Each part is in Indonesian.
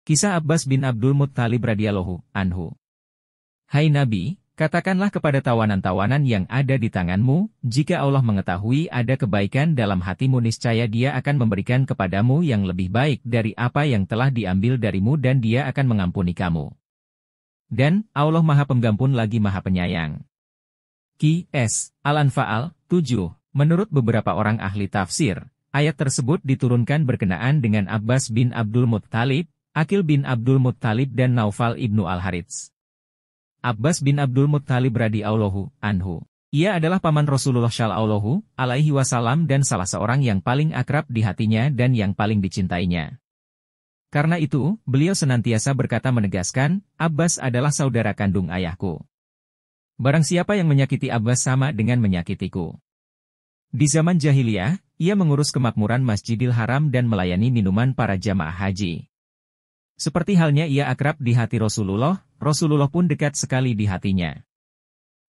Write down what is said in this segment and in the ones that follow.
Kisah Abbas bin Abdul Muttalib radhiyallahu anhu. Hai Nabi, katakanlah kepada tawanan-tawanan yang ada di tanganmu, jika Allah mengetahui ada kebaikan dalam hatimu niscaya Dia akan memberikan kepadamu yang lebih baik dari apa yang telah diambil darimu dan Dia akan mengampuni kamu. Dan, Allah Maha Pengampun lagi Maha Penyayang. Qs. Al-Anfal 7. Menurut beberapa orang ahli tafsir, ayat tersebut diturunkan berkenaan dengan Abbas bin Abdul Muttalib, Aqil bin Abdul Muttalib dan Naufal ibnu Al-Harits. Abbas bin Abdul Muttalib radhiyallahu anhu. Ia adalah paman Rasulullah shallallahu alaihi wasallam dan salah seorang yang paling akrab di hatinya dan yang paling dicintainya. Karena itu, beliau senantiasa berkata menegaskan, Abbas adalah saudara kandung ayahku. Barang siapa yang menyakiti Abbas sama dengan menyakitiku. Di zaman jahiliyah, ia mengurus kemakmuran Masjidil Haram dan melayani minuman para jamaah haji. Seperti halnya ia akrab di hati Rasulullah, Rasulullah pun dekat sekali di hatinya.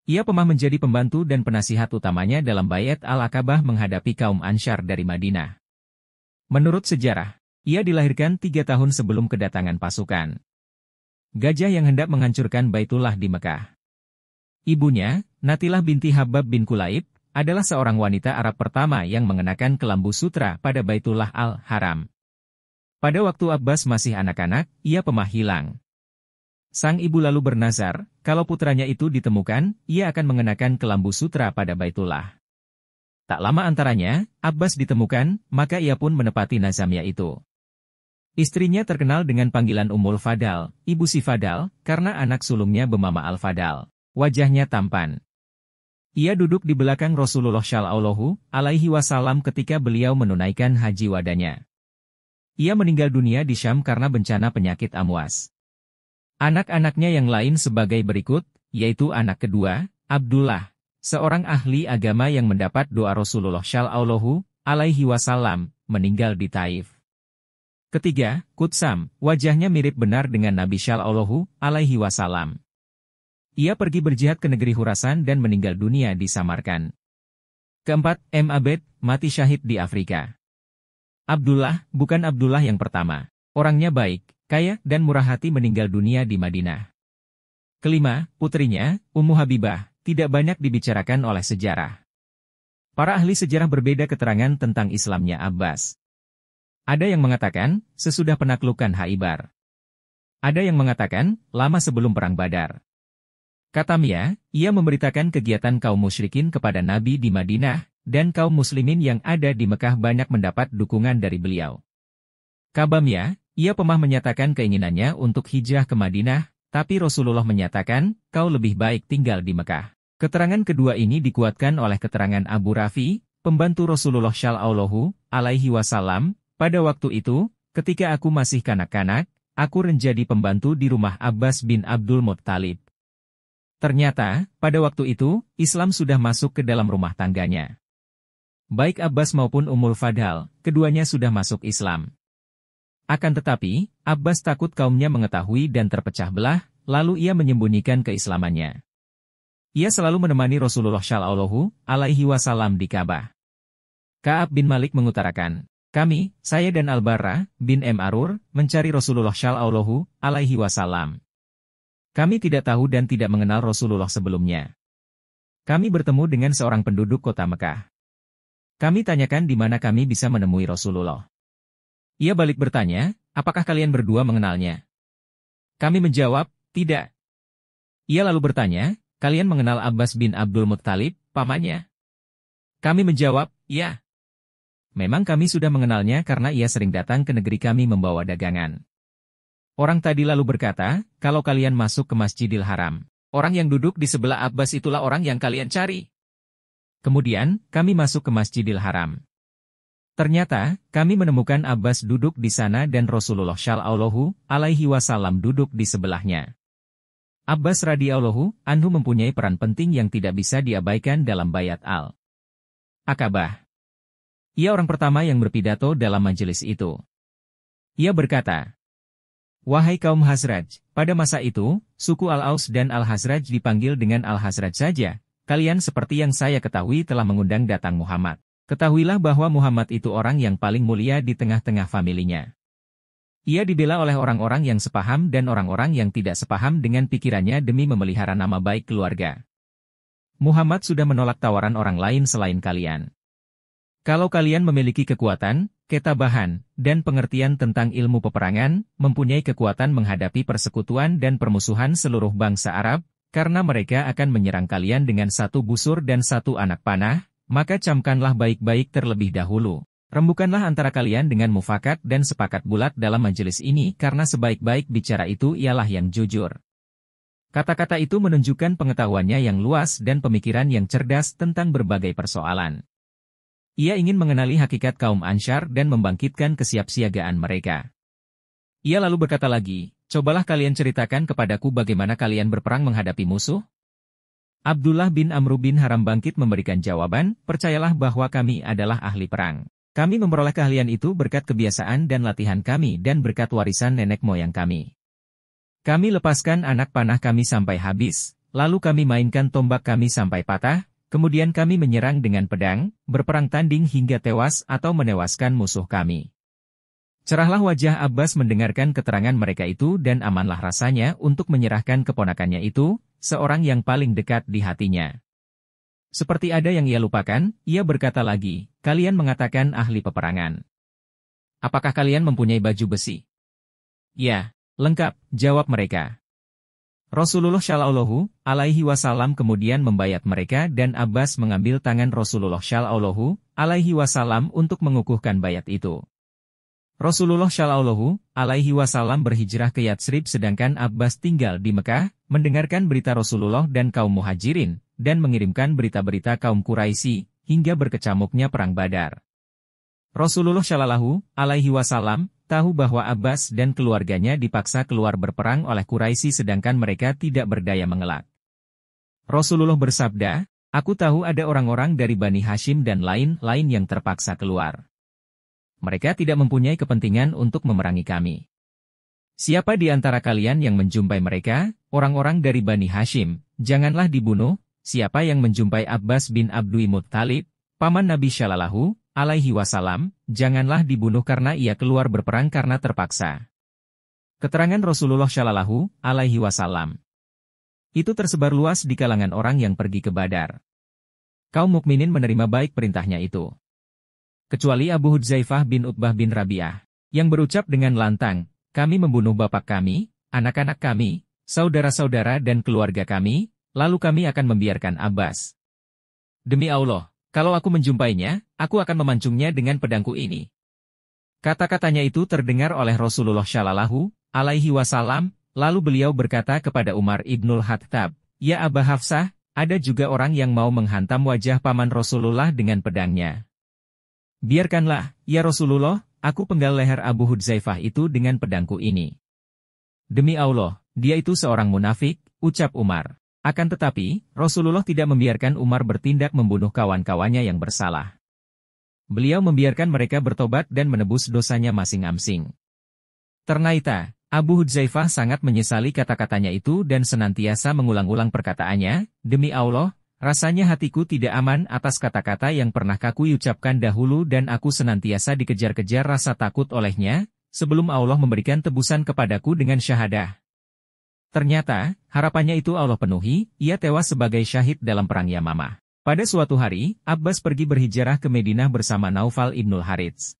Ia pernah menjadi pembantu dan penasihat utamanya dalam Baiat Al-Aqabah menghadapi kaum Ansyar dari Madinah. Menurut sejarah, ia dilahirkan 3 tahun sebelum kedatangan pasukan gajah yang hendak menghancurkan Baitullah di Mekah. Ibunya, Natilah binti Habab bin Kulaib, adalah seorang wanita Arab pertama yang mengenakan kelambu sutra pada Baitullah Al-Haram. Pada waktu Abbas masih anak-anak, ia pernah hilang. Sang ibu lalu bernazar, kalau putranya itu ditemukan, ia akan mengenakan kelambu sutra pada Baitullah. Tak lama antaranya, Abbas ditemukan, maka ia pun menepati nazamnya itu. Istrinya terkenal dengan panggilan Ummul Fadal, Ibu si Fadal, karena anak sulungnya bernama Al-Fadal. Wajahnya tampan. Ia duduk di belakang Rasulullah shallallahu alaihi wasallam ketika beliau menunaikan haji wadanya. Ia meninggal dunia di Syam karena bencana penyakit amwas. Anak-anaknya yang lain sebagai berikut, yaitu anak kedua, Abdullah, seorang ahli agama yang mendapat doa Rasulullah shallallahu alaihi wasallam, meninggal di Taif. Ketiga, Qutsam, wajahnya mirip benar dengan Nabi shallallahu alaihi wasallam. Ia pergi berjihad ke negeri Khurasan dan meninggal dunia di Samarkand. Keempat, Abed, mati syahid di Afrika. Abdullah, bukan Abdullah yang pertama. Orangnya baik, kaya, dan murah hati meninggal dunia di Madinah. Kelima, putrinya, Ummu Habibah, tidak banyak dibicarakan oleh sejarah. Para ahli sejarah berbeda keterangan tentang Islamnya Abbas. Ada yang mengatakan, sesudah penaklukan Khaibar. Ada yang mengatakan, lama sebelum Perang Badar. Katamnya, ia memberitakan kegiatan kaum musyrikin kepada Nabi di Madinah, dan kaum muslimin yang ada di Mekah banyak mendapat dukungan dari beliau. Kabamnya, ia pernah menyatakan keinginannya untuk hijrah ke Madinah, tapi Rasulullah menyatakan, kau lebih baik tinggal di Mekah. Keterangan kedua ini dikuatkan oleh keterangan Abu Rafi, pembantu Rasulullah shallallahu alaihi wasallam, pada waktu itu, ketika aku masih kanak-kanak, aku menjadi pembantu di rumah Abbas bin Abdul Muttalib. Ternyata, pada waktu itu, Islam sudah masuk ke dalam rumah tangganya. Baik Abbas maupun Ummul Fadal, keduanya sudah masuk Islam. Akan tetapi, Abbas takut kaumnya mengetahui dan terpecah belah, lalu ia menyembunyikan keislamannya. Ia selalu menemani Rasulullah shallallahu alaihi wasallam di Ka'bah. Ka'ab bin Malik mengutarakan, kami, saya dan Al-Barra bin Arur, mencari Rasulullah shallallahu alaihi wasallam. Kami tidak tahu dan tidak mengenal Rasulullah sebelumnya. Kami bertemu dengan seorang penduduk kota Mekah. Kami tanyakan di mana kami bisa menemui Rasulullah. Ia balik bertanya, apakah kalian berdua mengenalnya? Kami menjawab, tidak. Ia lalu bertanya, kalian mengenal Abbas bin Abdul Muttalib, pamannya? Kami menjawab, ya. Memang kami sudah mengenalnya karena ia sering datang ke negeri kami membawa dagangan. Orang tadi lalu berkata, kalau kalian masuk ke Masjidil Haram, orang yang duduk di sebelah Abbas itulah orang yang kalian cari. Kemudian, kami masuk ke Masjidil Haram. Ternyata, kami menemukan Abbas duduk di sana dan Rasulullah shallallahu alaihi wasallam duduk di sebelahnya. Abbas radhiyallahu anhu mempunyai peran penting yang tidak bisa diabaikan dalam Baiat Al-Aqabah. Ia orang pertama yang berpidato dalam majelis itu. Ia berkata, wahai kaum Khazraj, pada masa itu, suku Al-Aus dan Al-Khazraj dipanggil dengan Al-Khazraj saja. Kalian seperti yang saya ketahui telah mengundang datang Muhammad. Ketahuilah bahwa Muhammad itu orang yang paling mulia di tengah-tengah familinya. Ia dibela oleh orang-orang yang sepaham dan orang-orang yang tidak sepaham dengan pikirannya demi memelihara nama baik keluarga. Muhammad sudah menolak tawaran orang lain selain kalian. Kalau kalian memiliki kekuatan, ketabahan, dan pengertian tentang ilmu peperangan, mempunyai kekuatan menghadapi persekutuan dan permusuhan seluruh bangsa Arab, karena mereka akan menyerang kalian dengan satu busur dan satu anak panah, maka camkanlah baik-baik terlebih dahulu. Rembukanlah antara kalian dengan mufakat dan sepakat bulat dalam majelis ini karena sebaik-baik bicara itu ialah yang jujur. Kata-kata itu menunjukkan pengetahuannya yang luas dan pemikiran yang cerdas tentang berbagai persoalan. Ia ingin mengenali hakikat kaum Ansyar dan membangkitkan kesiapsiagaan mereka. Ia lalu berkata lagi, cobalah kalian ceritakan kepadaku bagaimana kalian berperang menghadapi musuh? Abdullah bin Amr bin Haram bangkit memberikan jawaban, percayalah bahwa kami adalah ahli perang. Kami memperoleh keahlian itu berkat kebiasaan dan latihan kami dan berkat warisan nenek moyang kami. Kami lepaskan anak panah kami sampai habis, lalu kami mainkan tombak kami sampai patah, kemudian kami menyerang dengan pedang, berperang tanding hingga tewas atau menewaskan musuh kami. Cerahlah wajah Abbas mendengarkan keterangan mereka itu dan amanlah rasanya untuk menyerahkan keponakannya itu, seorang yang paling dekat di hatinya. Seperti ada yang ia lupakan, ia berkata lagi, kalian mengatakan ahli peperangan. Apakah kalian mempunyai baju besi? Ya, lengkap, jawab mereka. Rasulullah Shallallahu Alaihi Wasallam kemudian membayat mereka dan Abbas mengambil tangan Rasulullah Shallallahu Alaihi Wasallam untuk mengukuhkan bayat itu. Rasulullah Shallallahu Alaihi Wasallam berhijrah ke Yatsrib sedangkan Abbas tinggal di Mekah, mendengarkan berita Rasulullah dan kaum muhajirin, dan mengirimkan berita-berita kaum Quraisy, hingga berkecamuknya perang Badar. Rasulullah Shallallahu Alaihi Wasallam tahu bahwa Abbas dan keluarganya dipaksa keluar berperang oleh Quraisy sedangkan mereka tidak berdaya mengelak. Rasulullah bersabda, aku tahu ada orang-orang dari Bani Hashim dan lain-lain yang terpaksa keluar. Mereka tidak mempunyai kepentingan untuk memerangi kami. Siapa di antara kalian yang menjumpai mereka, orang-orang dari Bani Hashim, janganlah dibunuh. Siapa yang menjumpai Abbas bin Abdul Muttalib, paman Nabi Shallallahu Alaihi Wasallam, janganlah dibunuh karena ia keluar berperang karena terpaksa. Keterangan Rasulullah Shallallahu Alaihi Wasallam itu tersebar luas di kalangan orang yang pergi ke Badar. Kaum mukminin menerima baik perintahnya itu. Kecuali Abu Hudzaifah bin Utbah bin Rabi'ah, yang berucap dengan lantang, kami membunuh bapak kami, anak-anak kami, saudara-saudara dan keluarga kami, lalu kami akan membiarkan Abbas. Demi Allah, kalau aku menjumpainya, aku akan memancungnya dengan pedangku ini. Kata-katanya itu terdengar oleh Rasulullah Shallallahu Alaihi Wasallam, lalu beliau berkata kepada Umar ibnul Khattab, ya Aba Hafsah, ada juga orang yang mau menghantam wajah paman Rasulullah dengan pedangnya. Biarkanlah, ya Rasulullah, aku penggal leher Abu Hudzaifah itu dengan pedangku ini. Demi Allah, dia itu seorang munafik, ucap Umar. Akan tetapi, Rasulullah tidak membiarkan Umar bertindak membunuh kawan-kawannya yang bersalah. Beliau membiarkan mereka bertobat dan menebus dosanya masing-masing. Ternyata, Abu Hudzaifah sangat menyesali kata-katanya itu dan senantiasa mengulang-ulang perkataannya, demi Allah, rasanya hatiku tidak aman atas kata-kata yang pernah aku ucapkan dahulu dan aku senantiasa dikejar-kejar rasa takut olehnya, sebelum Allah memberikan tebusan kepadaku dengan syahadah. Ternyata, harapannya itu Allah penuhi, ia tewas sebagai syahid dalam perang Yamamah. Pada suatu hari, Abbas pergi berhijrah ke Madinah bersama Naufal ibnul Harits.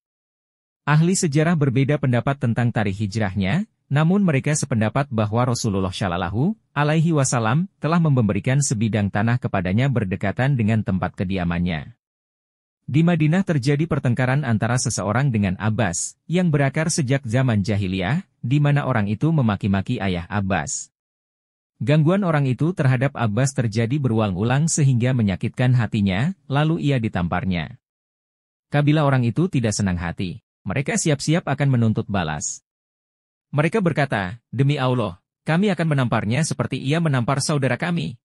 Ahli sejarah berbeda pendapat tentang tarikh hijrahnya, namun mereka sependapat bahwa Rasulullah Shallallahu Alaihi Wasallam telah memberikan sebidang tanah kepadanya berdekatan dengan tempat kediamannya. Di Madinah terjadi pertengkaran antara seseorang dengan Abbas, yang berakar sejak zaman jahiliyah, di mana orang itu memaki-maki ayah Abbas. Gangguan orang itu terhadap Abbas terjadi berulang-ulang sehingga menyakitkan hatinya, lalu ia ditamparnya. Kabilah orang itu tidak senang hati. Mereka siap-siap akan menuntut balas. Mereka berkata, demi Allah, kami akan menamparnya seperti ia menampar saudara kami.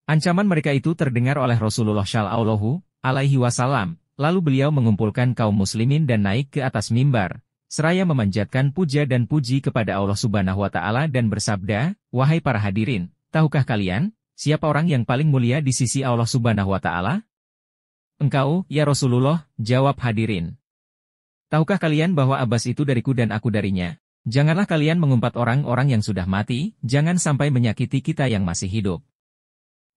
Ancaman mereka itu terdengar oleh Rasulullah Shallallahu Alaihi Wasallam, lalu beliau mengumpulkan kaum muslimin dan naik ke atas mimbar, seraya memanjatkan puja dan puji kepada Allah Subhanahu wa Ta'ala dan bersabda, wahai para hadirin, tahukah kalian, siapa orang yang paling mulia di sisi Allah Subhanahu wa Ta'ala? Engkau, ya Rasulullah, jawab hadirin. Tahukah kalian bahwa Abbas itu dariku dan aku darinya? Janganlah kalian mengumpat orang-orang yang sudah mati, jangan sampai menyakiti kita yang masih hidup.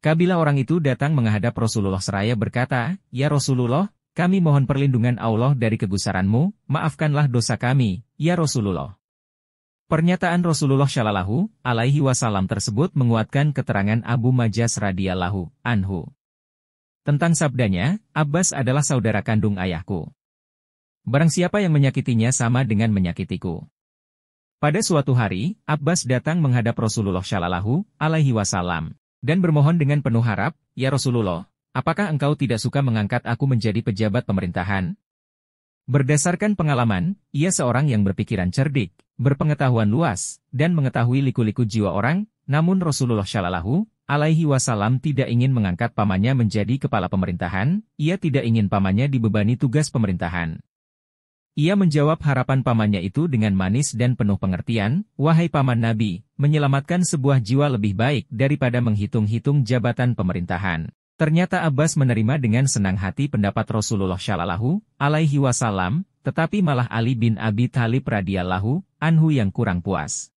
Kabilah orang itu datang menghadap Rasulullah seraya berkata, "Ya Rasulullah, kami mohon perlindungan Allah dari kegusaranmu, maafkanlah dosa kami, ya Rasulullah." Pernyataan Rasulullah Shallallahu Alaihi Wasallam tersebut menguatkan keterangan Abu Majas radhiyallahu anhu. Tentang sabdanya, Abbas adalah saudara kandung ayahku. Barang siapa yang menyakitinya sama dengan menyakitiku. Pada suatu hari, Abbas datang menghadap Rasulullah Shallallahu Alaihi Wasallam dan bermohon dengan penuh harap, "Ya Rasulullah, apakah engkau tidak suka mengangkat aku menjadi pejabat pemerintahan?" Berdasarkan pengalaman, ia seorang yang berpikiran cerdik, berpengetahuan luas, dan mengetahui liku-liku jiwa orang, namun Rasulullah Shallallahu Alaihi Wasallam tidak ingin mengangkat pamannya menjadi kepala pemerintahan, ia tidak ingin pamannya dibebani tugas pemerintahan. Ia menjawab harapan pamannya itu dengan manis dan penuh pengertian, "Wahai paman Nabi, menyelamatkan sebuah jiwa lebih baik daripada menghitung-hitung jabatan pemerintahan." Ternyata Abbas menerima dengan senang hati pendapat Rasulullah Shallallahu Alaihi Wasallam, tetapi malah Ali bin Abi Thalib radhiyallahu anhu yang kurang puas.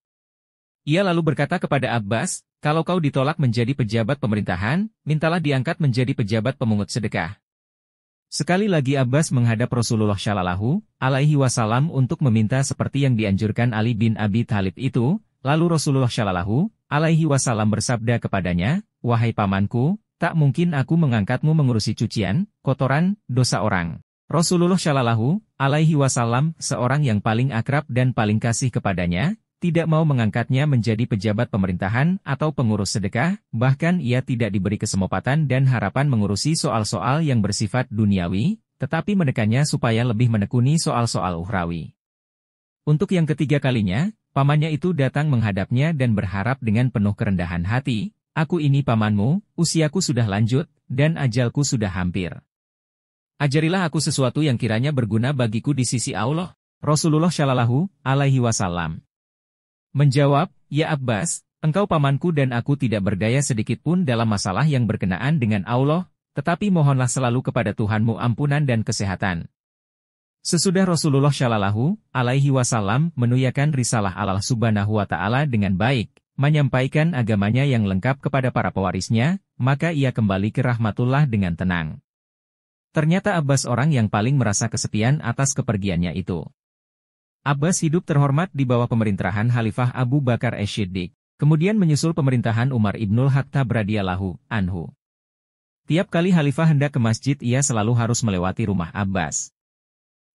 Ia lalu berkata kepada Abbas, "Kalau kau ditolak menjadi pejabat pemerintahan, mintalah diangkat menjadi pejabat pemungut sedekah." Sekali lagi Abbas menghadap Rasulullah Shallallahu Alaihi Wasallam untuk meminta seperti yang dianjurkan Ali bin Abi Thalib itu, lalu Rasulullah Shallallahu Alaihi Wasallam bersabda kepadanya, "Wahai pamanku, tak mungkin aku mengangkatmu mengurusi cucian, kotoran, dosa orang." Rasulullah Shallallahu Alaihi Wasallam, seorang yang paling akrab dan paling kasih kepadanya, tidak mau mengangkatnya menjadi pejabat pemerintahan atau pengurus sedekah, bahkan ia tidak diberi kesempatan dan harapan mengurusi soal-soal yang bersifat duniawi, tetapi menekannya supaya lebih menekuni soal-soal ukhrawi. Untuk yang ketiga kalinya, pamannya itu datang menghadapnya dan berharap dengan penuh kerendahan hati, "Aku ini pamanmu, usiaku sudah lanjut, dan ajalku sudah hampir. Ajarilah aku sesuatu yang kiranya berguna bagiku di sisi Allah." Rasulullah Shallallahu Alaihi Wasallam menjawab, "Ya Abbas, engkau pamanku dan aku tidak berdaya sedikitpun dalam masalah yang berkenaan dengan Allah, tetapi mohonlah selalu kepada Tuhanmu ampunan dan kesehatan." Sesudah Rasulullah Shallallahu Alaihi Wasallam menunaikan risalah Allah Subhanahu wa Ta'ala dengan baik, menyampaikan agamanya yang lengkap kepada para pewarisnya, maka ia kembali ke rahmatullah dengan tenang. Ternyata Abbas orang yang paling merasa kesepian atas kepergiannya itu. Abbas hidup terhormat di bawah pemerintahan Khalifah Abu Bakar Ash-Shiddiq, kemudian menyusul pemerintahan Umar ibnul Khattab radhiyallahu anhu. Tiap kali Khalifah hendak ke masjid ia selalu harus melewati rumah Abbas.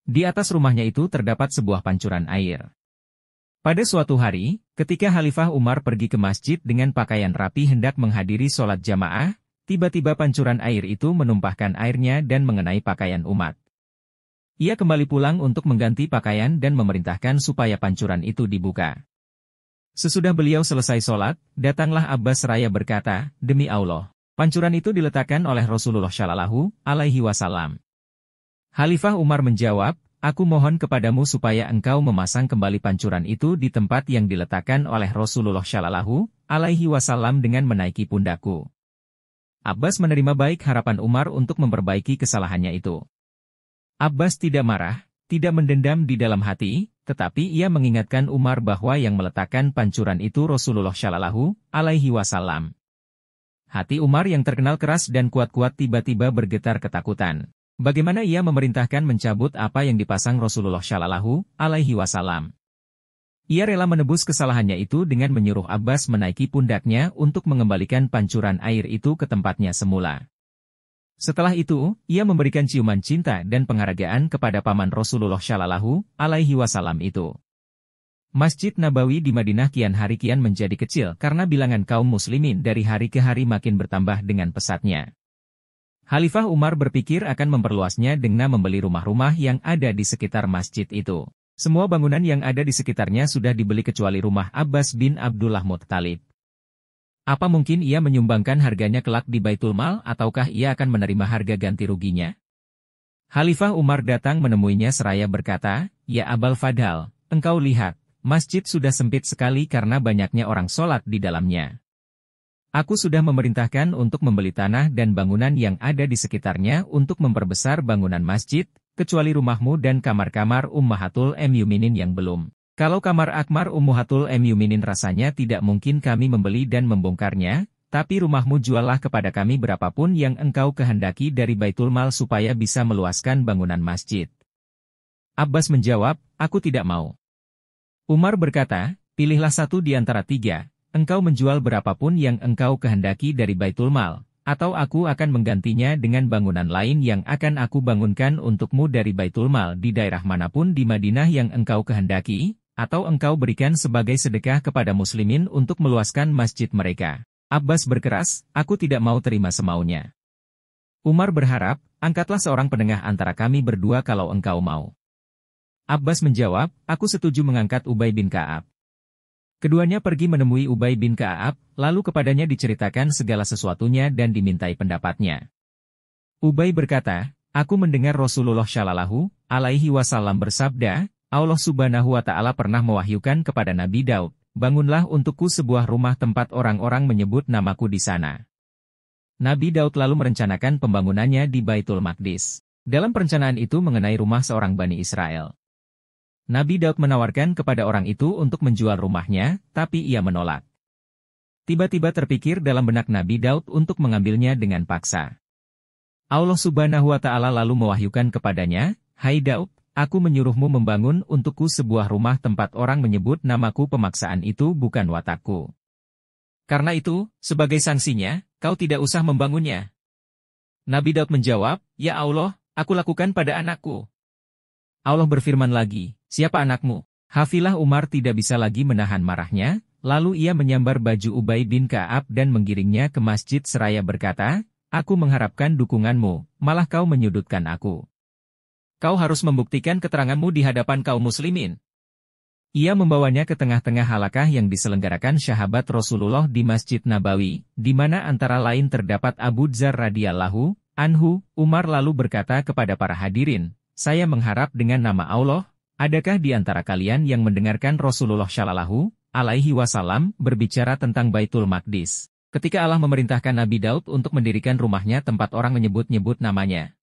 Di atas rumahnya itu terdapat sebuah pancuran air. Pada suatu hari, ketika Khalifah Umar pergi ke masjid dengan pakaian rapi hendak menghadiri sholat jamaah, tiba-tiba pancuran air itu menumpahkan airnya dan mengenai pakaian umat. Ia kembali pulang untuk mengganti pakaian dan memerintahkan supaya pancuran itu dibuka. Sesudah beliau selesai sholat, datanglah Abbas seraya berkata, "Demi Allah, pancuran itu diletakkan oleh Rasulullah Shallallahu Alaihi Wasallam." Khalifah Umar menjawab, "Aku mohon kepadamu supaya engkau memasang kembali pancuran itu di tempat yang diletakkan oleh Rasulullah Shallallahu Alaihi Wasallam dengan menaiki pundakku." Abbas menerima baik harapan Umar untuk memperbaiki kesalahannya itu. Abbas tidak marah, tidak mendendam di dalam hati, tetapi ia mengingatkan Umar bahwa yang meletakkan pancuran itu Rasulullah Shallallahu Alaihi Wasallam. Hati Umar yang terkenal keras dan kuat-kuat tiba-tiba bergetar ketakutan. Bagaimana ia memerintahkan mencabut apa yang dipasang Rasulullah Shallallahu Alaihi Wasallam? Ia rela menebus kesalahannya itu dengan menyuruh Abbas menaiki pundaknya untuk mengembalikan pancuran air itu ke tempatnya semula. Setelah itu, ia memberikan ciuman cinta dan penghargaan kepada paman Rasulullah Shallallahu Alaihi Wasallam itu. Masjid Nabawi di Madinah kian hari kian menjadi kecil karena bilangan kaum muslimin dari hari ke hari makin bertambah dengan pesatnya. Khalifah Umar berpikir akan memperluasnya dengan membeli rumah-rumah yang ada di sekitar masjid itu. Semua bangunan yang ada di sekitarnya sudah dibeli kecuali rumah Abbas bin Abdullah Muttalib. Apa mungkin ia menyumbangkan harganya kelak di Baitul Mal ataukah ia akan menerima harga ganti ruginya? Khalifah Umar datang menemuinya seraya berkata, "Ya Abal Fadal, engkau lihat, masjid sudah sempit sekali karena banyaknya orang sholat di dalamnya. Aku sudah memerintahkan untuk membeli tanah dan bangunan yang ada di sekitarnya untuk memperbesar bangunan masjid, kecuali rumahmu dan kamar-kamar Ummahatul Mukminin yang belum. Kalau kamar Akmar Ummahatul Mukminin rasanya tidak mungkin kami membeli dan membongkarnya, tapi rumahmu juallah kepada kami berapapun yang engkau kehendaki dari Baitul Mal supaya bisa meluaskan bangunan masjid. Abbas menjawab, aku tidak mau. Umar berkata, pilihlah satu di antara tiga, engkau menjual berapapun yang engkau kehendaki dari Baitul Mal, atau aku akan menggantinya dengan bangunan lain yang akan aku bangunkan untukmu dari Baitul Mal di daerah manapun di Madinah yang engkau kehendaki, atau engkau berikan sebagai sedekah kepada muslimin untuk meluaskan masjid mereka. Abbas berkeras, aku tidak mau terima semaunya. Umar berharap, angkatlah seorang penengah antara kami berdua kalau engkau mau. Abbas menjawab, aku setuju mengangkat Ubay bin Ka'ab. Keduanya pergi menemui Ubay bin Ka'ab, lalu kepadanya diceritakan segala sesuatunya dan dimintai pendapatnya. Ubay berkata, aku mendengar Rasulullah Shallallahu Alaihi Wasallam bersabda, Allah Subhanahu Wa Ta'ala pernah mewahyukan kepada Nabi Daud, bangunlah untukku sebuah rumah tempat orang-orang menyebut namaku di sana. Nabi Daud lalu merencanakan pembangunannya di Baitul Maqdis. Dalam perencanaan itu mengenai rumah seorang Bani Israel. Nabi Daud menawarkan kepada orang itu untuk menjual rumahnya, tapi ia menolak. Tiba-tiba terpikir dalam benak Nabi Daud untuk mengambilnya dengan paksa. Allah Subhanahu Wa Ta'ala lalu mewahyukan kepadanya, hai Daud, aku menyuruhmu membangun untukku sebuah rumah tempat orang menyebut namaku, pemaksaan itu bukan watakku. Karena itu, sebagai sanksinya, kau tidak usah membangunnya. Nabi Daud menjawab, ya Allah, aku lakukan pada anakku. Allah berfirman lagi, siapa anakmu? Hafilah Umar tidak bisa lagi menahan marahnya, lalu ia menyambar baju Ubay bin Ka'ab dan menggiringnya ke masjid seraya berkata, aku mengharapkan dukunganmu, malah kau menyudutkan aku. Kau harus membuktikan keteranganmu di hadapan kaum muslimin. Ia membawanya ke tengah-tengah halakah yang diselenggarakan sahabat Rasulullah di Masjid Nabawi, di mana antara lain terdapat Abu Dzar radhiyallahu anhu. Umar lalu berkata kepada para hadirin, saya mengharap dengan nama Allah, adakah di antara kalian yang mendengarkan Rasulullah Shallallahu Alaihi Wasallam berbicara tentang Baitul Maqdis, ketika Allah memerintahkan Nabi Daud untuk mendirikan rumahnya tempat orang menyebut-nyebut namanya?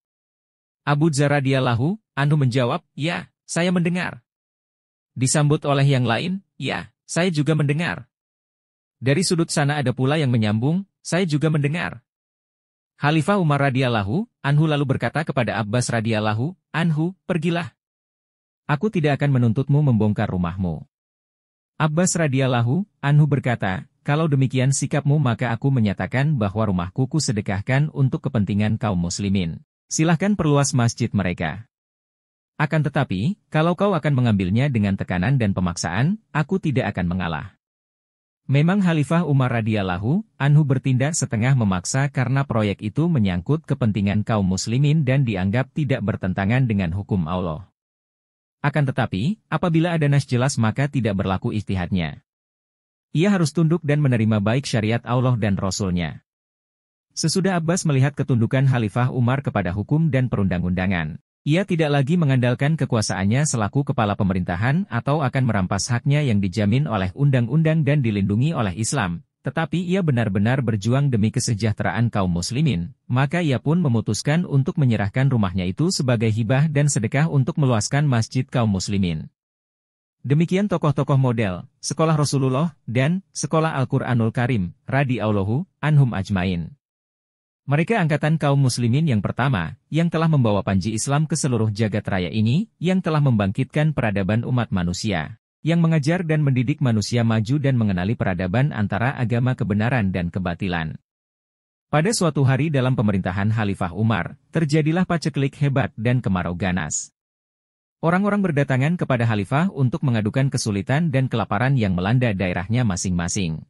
Abu Dzar radhiyallahu anhu menjawab, ya, saya mendengar. Disambut oleh yang lain, ya, saya juga mendengar. Dari sudut sana ada pula yang menyambung, saya juga mendengar. Khalifah Umar radhiyallahu anhu lalu berkata kepada Abbas radhiyallahu anhu, pergilah. Aku tidak akan menuntutmu membongkar rumahmu. Abbas radhiyallahu anhu berkata, kalau demikian sikapmu maka aku menyatakan bahwa rumahku kusedekahkan untuk kepentingan kaum muslimin. Silahkan perluas masjid mereka. Akan tetapi, kalau kau akan mengambilnya dengan tekanan dan pemaksaan, aku tidak akan mengalah. Memang Khalifah Umar radhiyallahu anhu bertindak setengah memaksa karena proyek itu menyangkut kepentingan kaum muslimin dan dianggap tidak bertentangan dengan hukum Allah. Akan tetapi, apabila ada nas jelas maka tidak berlaku ijtihadnya. Ia harus tunduk dan menerima baik syariat Allah dan Rasul-Nya. Sesudah Abbas melihat ketundukan Khalifah Umar kepada hukum dan perundang-undangan, ia tidak lagi mengandalkan kekuasaannya selaku kepala pemerintahan atau akan merampas haknya yang dijamin oleh undang-undang dan dilindungi oleh Islam, tetapi ia benar-benar berjuang demi kesejahteraan kaum muslimin, maka ia pun memutuskan untuk menyerahkan rumahnya itu sebagai hibah dan sedekah untuk meluaskan masjid kaum muslimin. Demikian tokoh-tokoh model, Sekolah Rasulullah, dan Sekolah Al-Quranul Karim, radhiyallahu anhum ajmain. Mereka angkatan kaum muslimin yang pertama, yang telah membawa panji Islam ke seluruh jagat raya ini, yang telah membangkitkan peradaban umat manusia, yang mengajar dan mendidik manusia maju dan mengenali peradaban antara agama kebenaran dan kebatilan. Pada suatu hari dalam pemerintahan Khalifah Umar, terjadilah paceklik hebat dan kemarau ganas. Orang-orang berdatangan kepada Khalifah untuk mengadukan kesulitan dan kelaparan yang melanda daerahnya masing-masing.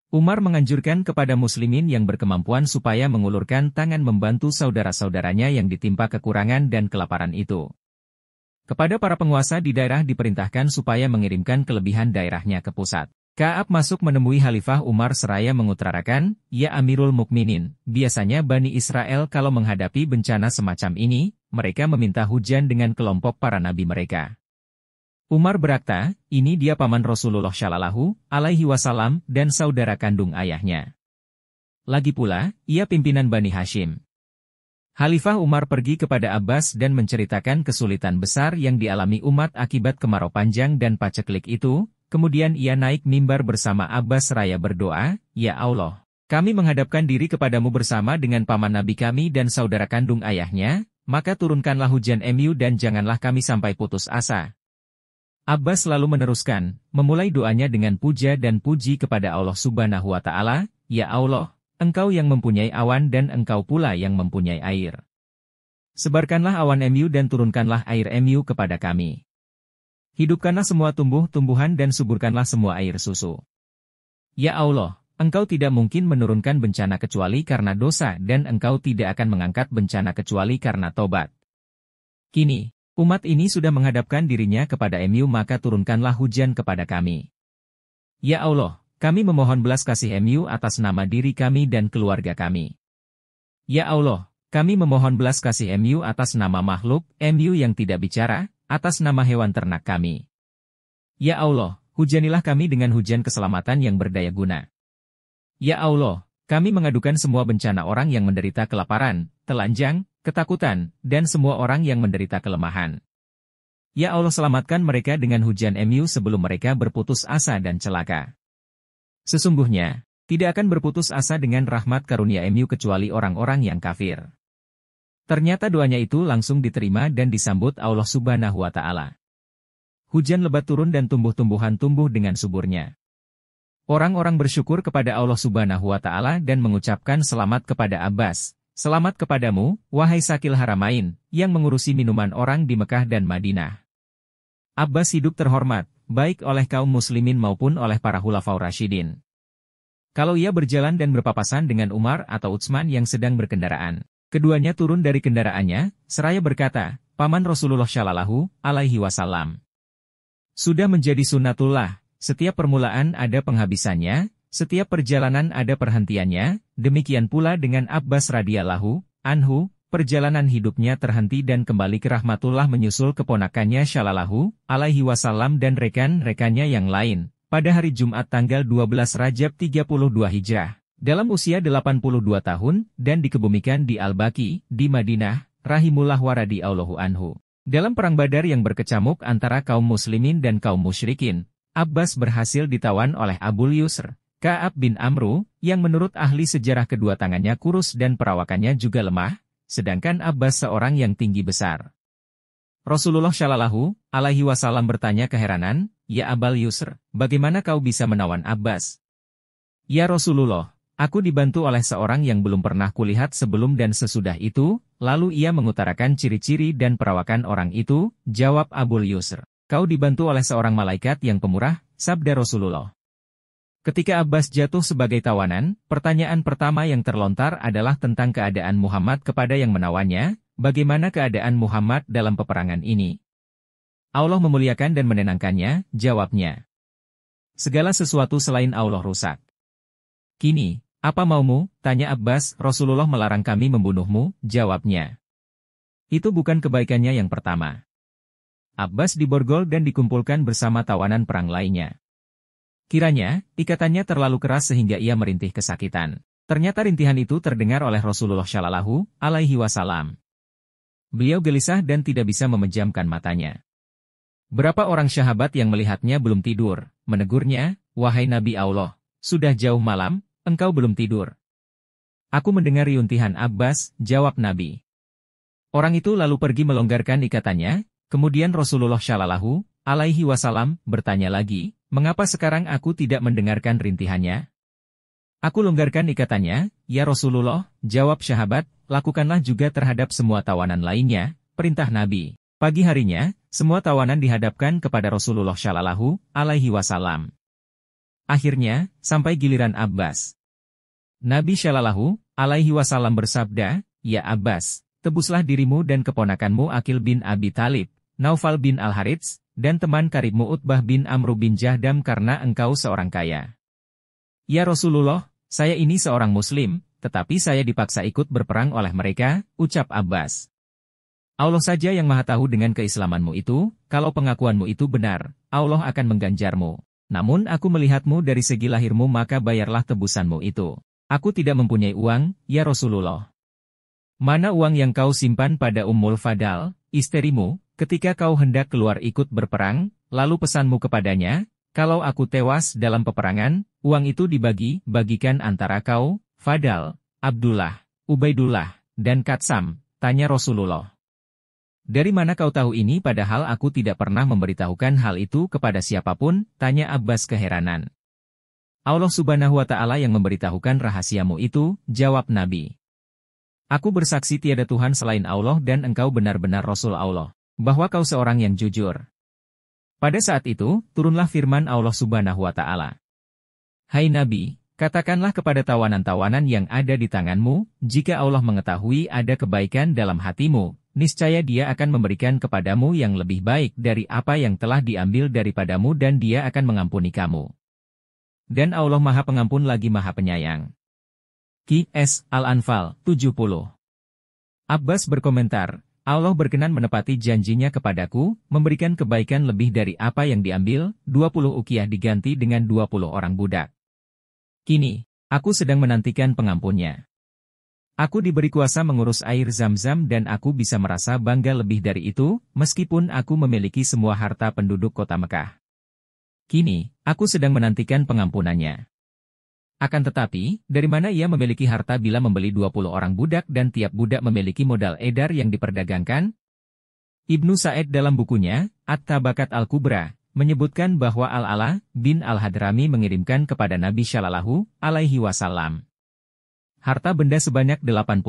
Umar menganjurkan kepada muslimin yang berkemampuan supaya mengulurkan tangan membantu saudara-saudaranya yang ditimpa kekurangan dan kelaparan itu. Kepada para penguasa di daerah diperintahkan supaya mengirimkan kelebihan daerahnya ke pusat. Ka'ab masuk menemui Khalifah Umar seraya mengutarakan, ya Amirul Mukminin, biasanya Bani Israel kalau menghadapi bencana semacam ini, mereka meminta hujan dengan kelompok para nabi mereka. Umar berkata, ini dia paman Rasulullah Shallallahu Alaihi Wasallam dan saudara kandung ayahnya. Lagi pula, ia pimpinan Bani Hashim. Khalifah Umar pergi kepada Abbas dan menceritakan kesulitan besar yang dialami umat akibat kemarau panjang dan paceklik itu, kemudian ia naik mimbar bersama Abbas seraya berdoa, "Ya Allah, kami menghadapkan diri kepadamu bersama dengan paman Nabi kami dan saudara kandung ayahnya, maka turunkanlah hujan MU dan janganlah kami sampai putus asa." Abbas lalu meneruskan, memulai doanya dengan puja dan puji kepada Allah Subhanahu wa Ta'ala, "Ya Allah, Engkau yang mempunyai awan dan Engkau pula yang mempunyai air. Sebarkanlah awan MU dan turunkanlah air MU kepada kami. Hidupkanlah semua tumbuh-tumbuhan dan suburkanlah semua air susu. Ya Allah, Engkau tidak mungkin menurunkan bencana kecuali karena dosa dan Engkau tidak akan mengangkat bencana kecuali karena tobat. Kini, umat ini sudah menghadapkan dirinya kepada MU maka turunkanlah hujan kepada kami. Ya Allah, kami memohon belas kasih MU atas nama diri kami dan keluarga kami. Ya Allah, kami memohon belas kasih MU atas nama makhluk, MU yang tidak bicara, atas nama hewan ternak kami. Ya Allah, hujanilah kami dengan hujan keselamatan yang berdaya guna. Ya Allah, kami mengadukan semua bencana orang yang menderita kelaparan, telanjang, ketakutan, dan semua orang yang menderita kelemahan. Ya Allah, selamatkan mereka dengan hujan MU sebelum mereka berputus asa dan celaka. Sesungguhnya, tidak akan berputus asa dengan rahmat karunia MU kecuali orang-orang yang kafir. Ternyata doanya itu langsung diterima dan disambut Allah Subhanahu wa Ta'ala. Hujan lebat turun dan tumbuh-tumbuhan tumbuh dengan suburnya. Orang-orang bersyukur kepada Allah Subhanahu wa Ta'ala dan mengucapkan selamat kepada Abbas. Selamat kepadamu, wahai Sakil Haramain, yang mengurusi minuman orang di Mekah dan Madinah. Abbas hidup terhormat, baik oleh kaum muslimin maupun oleh para khulafaur rasyidin. Kalau ia berjalan dan berpapasan dengan Umar atau Utsman yang sedang berkendaraan, keduanya turun dari kendaraannya, seraya berkata, "Paman Rasulullah Shallallahu Alaihi Wasallam. Sudah menjadi sunnatullah, setiap permulaan ada penghabisannya, setiap perjalanan ada perhentiannya, demikian pula dengan Abbas radhiyallahu anhu. Perjalanan hidupnya terhenti dan kembali ke rahmatullah menyusul keponakannya Shallallahu Alaihi Wasallam dan rekan-rekannya yang lain, pada hari Jumat tanggal 12 Rajab 32 Hijrah, dalam usia 82 tahun, dan dikebumikan di Al-Baqi, di Madinah, rahimullah wa radhiyallahu anhu. Dalam perang Badar yang berkecamuk antara kaum muslimin dan kaum musyrikin, Abbas berhasil ditawan oleh Abul Yusr, Ka'ab bin Amru, yang menurut ahli sejarah kedua tangannya kurus dan perawakannya juga lemah, sedangkan Abbas seorang yang tinggi besar. Rasulullah Shallallahu Alaihi Wasallam bertanya keheranan, "Ya Abul Yusr, bagaimana kau bisa menawan Abbas?" "Ya Rasulullah, aku dibantu oleh seorang yang belum pernah kulihat sebelum dan sesudah itu." Lalu ia mengutarakan ciri-ciri dan perawakan orang itu, jawab Abul Yusr, "Kau dibantu oleh seorang malaikat yang pemurah," sabda Rasulullah. Ketika Abbas jatuh sebagai tawanan, pertanyaan pertama yang terlontar adalah tentang keadaan Muhammad kepada yang menawannya, bagaimana keadaan Muhammad dalam peperangan ini. Allah memuliakan dan menenangkannya, jawabnya. Segala sesuatu selain Allah rusak. Kini, apa maumu, tanya Abbas, Rasulullah melarang kami membunuhmu, jawabnya. Itu bukan kebaikannya yang pertama. Abbas diborgol dan dikumpulkan bersama tawanan perang lainnya. Kiranya, ikatannya terlalu keras sehingga ia merintih kesakitan. Ternyata rintihan itu terdengar oleh Rasulullah Shallallahu Alaihi Wasallam. Beliau gelisah dan tidak bisa memejamkan matanya. Berapa orang sahabat yang melihatnya belum tidur, menegurnya, "Wahai Nabi Allah, sudah jauh malam, engkau belum tidur." "Aku mendengar riuntihan Abbas," jawab Nabi. Orang itu lalu pergi melonggarkan ikatannya, kemudian Rasulullah Shallallahu Alaihi Wasallam bertanya lagi, "Mengapa sekarang aku tidak mendengarkan rintihannya?" "Aku longgarkan ikatannya, ya Rasulullah," jawab sahabat, "lakukanlah juga terhadap semua tawanan lainnya," perintah Nabi. Pagi harinya, semua tawanan dihadapkan kepada Rasulullah Shallallahu Alaihi Wasallam. Akhirnya, sampai giliran Abbas. Nabi Shallallahu Alaihi Wasallam bersabda, "Ya Abbas, tebuslah dirimu dan keponakanmu Aqil bin Abi Thalib, Naufal bin Al-Harits, dan teman karibmu Utbah bin Amru bin Jahdam karena engkau seorang kaya." "Ya Rasulullah, saya ini seorang muslim, tetapi saya dipaksa ikut berperang oleh mereka," ucap Abbas. "Allah saja yang maha tahu dengan keislamanmu itu, kalau pengakuanmu itu benar, Allah akan mengganjarmu. Namun aku melihatmu dari segi lahirmu maka bayarlah tebusanmu itu. Aku tidak mempunyai uang, ya Rasulullah." Mana uang yang kau simpan pada Ummul Fadal, istrimu, ketika kau hendak keluar ikut berperang, lalu pesanmu kepadanya, kalau aku tewas dalam peperangan, uang itu dibagi-bagikan antara kau, Fadal, Abdullah, Ubaidullah, dan Katsam, tanya Rasulullah. Dari mana kau tahu ini padahal aku tidak pernah memberitahukan hal itu kepada siapapun, tanya Abbas keheranan. Allah Subhanahu wa Ta'ala yang memberitahukan rahasiamu itu, jawab Nabi. Aku bersaksi tiada Tuhan selain Allah dan engkau benar-benar Rasul Allah, bahwa kau seorang yang jujur. Pada saat itu, turunlah firman Allah Subhanahu wa Ta'ala. Hai Nabi, katakanlah kepada tawanan-tawanan yang ada di tanganmu, jika Allah mengetahui ada kebaikan dalam hatimu, niscaya Dia akan memberikan kepadamu yang lebih baik dari apa yang telah diambil daripadamu dan Dia akan mengampuni kamu. Dan Allah Maha Pengampun lagi Maha Penyayang. Qs Al-Anfal 70. Abbas berkomentar, Allah berkenan menepati janjinya kepadaku, memberikan kebaikan lebih dari apa yang diambil, 20 uqiyah diganti dengan 20 orang budak. Kini, aku sedang menantikan pengampunnya. Aku diberi kuasa mengurus air Zam-Zam dan aku bisa merasa bangga lebih dari itu, meskipun aku memiliki semua harta penduduk kota Mekah. Kini, aku sedang menantikan pengampunannya. Akan tetapi, dari mana ia memiliki harta bila membeli 20 orang budak dan tiap budak memiliki modal edar yang diperdagangkan? Ibnu Sa'id dalam bukunya, At-Tabakat Al-Kubra, menyebutkan bahwa Al-Ala bin Al-Hadrami mengirimkan kepada Nabi Shallallahu Alaihi Wasallam harta benda sebanyak 80.000.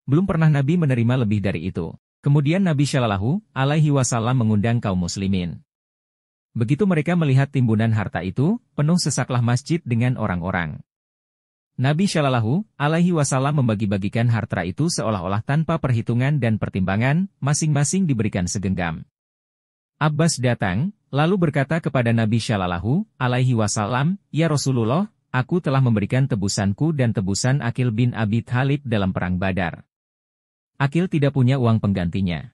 Belum pernah Nabi menerima lebih dari itu. Kemudian Nabi Shallallahu Alaihi Wasallam mengundang kaum muslimin. Begitu mereka melihat timbunan harta itu, penuh sesaklah masjid dengan orang-orang. Nabi Shallallahu Alaihi Wasallam membagi-bagikan harta itu seolah-olah tanpa perhitungan dan pertimbangan, masing-masing diberikan segenggam. Abbas datang, lalu berkata kepada Nabi Shallallahu Alaihi Wasallam, Ya Rasulullah, aku telah memberikan tebusanku dan tebusan Aqil bin Abi Thalib dalam perang Badar. Aqil tidak punya uang penggantinya.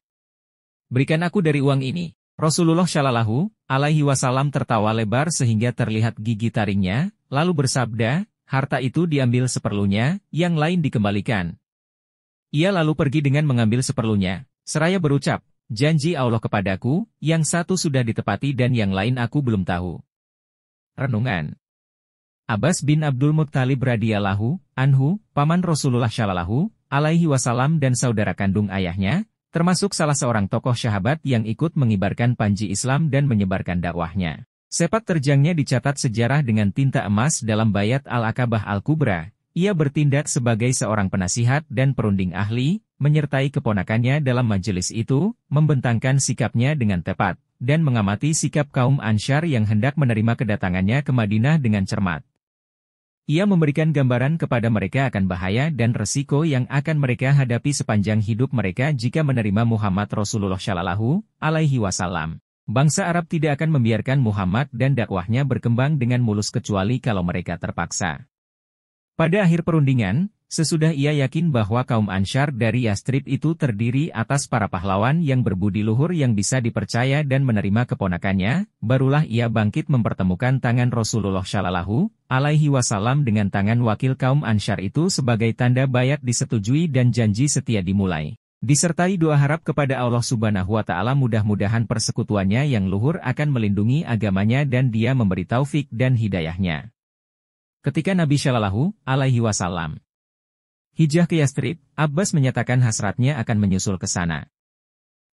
Berikan aku dari uang ini. Rasulullah Shallallahu Alaihi Wasallam tertawa lebar sehingga terlihat gigi taringnya, lalu bersabda, harta itu diambil seperlunya, yang lain dikembalikan. Ia lalu pergi dengan mengambil seperlunya, seraya berucap, janji Allah kepadaku, yang satu sudah ditepati dan yang lain aku belum tahu. Renungan. Abbas bin Abdul Muttalib radhiyallahu anhu, paman Rasulullah Shallallahu Alaihi Wasallam dan saudara kandung ayahnya, termasuk salah seorang tokoh sahabat yang ikut mengibarkan panji Islam dan menyebarkan dakwahnya. Sepak terjangnya dicatat sejarah dengan tinta emas dalam Bayat Al-Aqabah Al-Kubra. Ia bertindak sebagai seorang penasihat dan perunding ahli, menyertai keponakannya dalam majelis itu, membentangkan sikapnya dengan tepat, dan mengamati sikap kaum Ansyar yang hendak menerima kedatangannya ke Madinah dengan cermat. Ia memberikan gambaran kepada mereka akan bahaya dan resiko yang akan mereka hadapi sepanjang hidup mereka jika menerima Muhammad Rasulullah Shallallahu Alaihi Wasallam. Bangsa Arab tidak akan membiarkan Muhammad dan dakwahnya berkembang dengan mulus kecuali kalau mereka terpaksa. Pada akhir perundingan, sesudah ia yakin bahwa kaum Ansyar dari Yastrib itu terdiri atas para pahlawan yang berbudi luhur yang bisa dipercaya dan menerima keponakannya, barulah ia bangkit mempertemukan tangan Rasulullah Shallallahu Alaihi Wasallam dengan tangan wakil kaum Ansyar itu sebagai tanda bayat disetujui dan janji setia dimulai. Disertai doa harap kepada Allah Subhanahu wa Ta'ala mudah-mudahan persekutuannya yang luhur akan melindungi agamanya dan Dia memberi taufik dan hidayahnya. Ketika Nabi Shallallahu Alaihi Wasallam hijrah ke Yastrib, Abbas menyatakan hasratnya akan menyusul ke sana.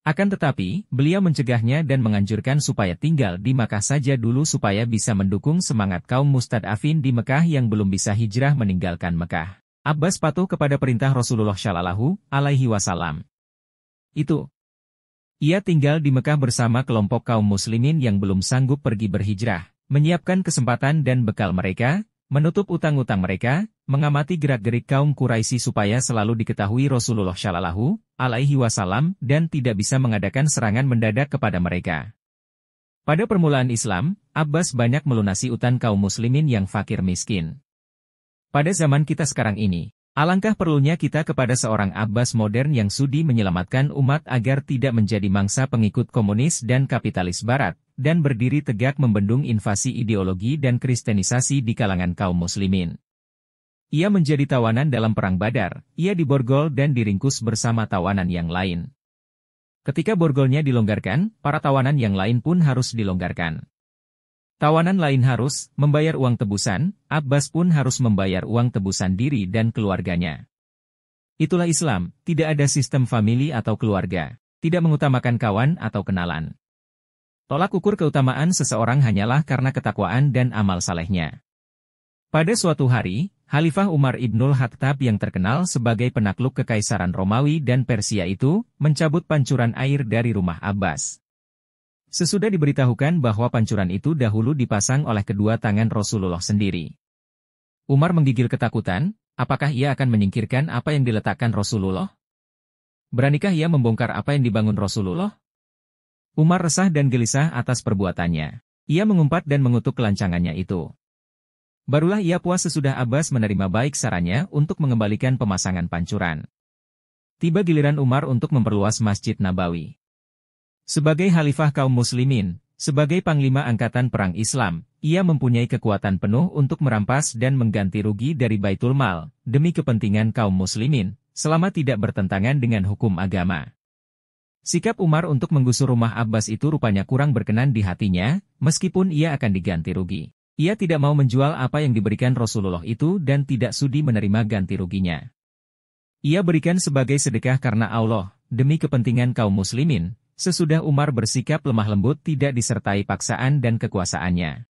Akan tetapi, beliau mencegahnya dan menganjurkan supaya tinggal di Makkah saja dulu supaya bisa mendukung semangat kaum mustad'afin di Mekah yang belum bisa hijrah meninggalkan Mekah. Abbas patuh kepada perintah Rasulullah Shallallahu Alaihi Wasallam. Ia tinggal di Mekah bersama kelompok kaum muslimin yang belum sanggup pergi berhijrah, menyiapkan kesempatan dan bekal mereka, menutup utang-utang mereka, mengamati gerak-gerik kaum Quraisy supaya selalu diketahui Rasulullah Shallallahu Alaihi Wasallam dan tidak bisa mengadakan serangan mendadak kepada mereka. Pada permulaan Islam, Abbas banyak melunasi utang kaum muslimin yang fakir miskin. Pada zaman kita sekarang ini, alangkah perlunya kita kepada seorang Abbas modern yang sudi menyelamatkan umat agar tidak menjadi mangsa pengikut komunis dan kapitalis barat, dan berdiri tegak membendung invasi ideologi dan kristenisasi di kalangan kaum muslimin. Ia menjadi tawanan dalam Perang Badar, ia diborgol dan diringkus bersama tawanan yang lain. Ketika borgolnya dilonggarkan, para tawanan yang lain pun harus dilonggarkan. Tawanan lain harus membayar uang tebusan, Abbas pun harus membayar uang tebusan diri dan keluarganya. Itulah Islam, tidak ada sistem famili atau keluarga, tidak mengutamakan kawan atau kenalan. Tolak ukur keutamaan seseorang hanyalah karena ketakwaan dan amal salehnya. Pada suatu hari, Khalifah Umar Ibnul Khattab yang terkenal sebagai penakluk Kekaisaran Romawi dan Persia itu, mencabut pancuran air dari rumah Abbas. Sesudah diberitahukan bahwa pancuran itu dahulu dipasang oleh kedua tangan Rasulullah sendiri. Umar menggigil ketakutan, apakah ia akan menyingkirkan apa yang diletakkan Rasulullah? Beranikah ia membongkar apa yang dibangun Rasulullah? Umar resah dan gelisah atas perbuatannya. Ia mengumpat dan mengutuk kelancangannya itu. Barulah ia puas sesudah Abbas menerima baik sarannya untuk mengembalikan pemasangan pancuran. Tiba giliran Umar untuk memperluas Masjid Nabawi. Sebagai khalifah kaum muslimin, sebagai panglima angkatan perang Islam, ia mempunyai kekuatan penuh untuk merampas dan mengganti rugi dari Baitul Mal, demi kepentingan kaum muslimin, selama tidak bertentangan dengan hukum agama. Sikap Umar untuk menggusur rumah Abbas itu rupanya kurang berkenan di hatinya, meskipun ia akan diganti rugi. Ia tidak mau menjual apa yang diberikan Rasulullah itu dan tidak sudi menerima ganti ruginya. Ia berikan sebagai sedekah karena Allah, demi kepentingan kaum muslimin, sesudah Umar bersikap lemah lembut tidak disertai paksaan dan kekuasaannya.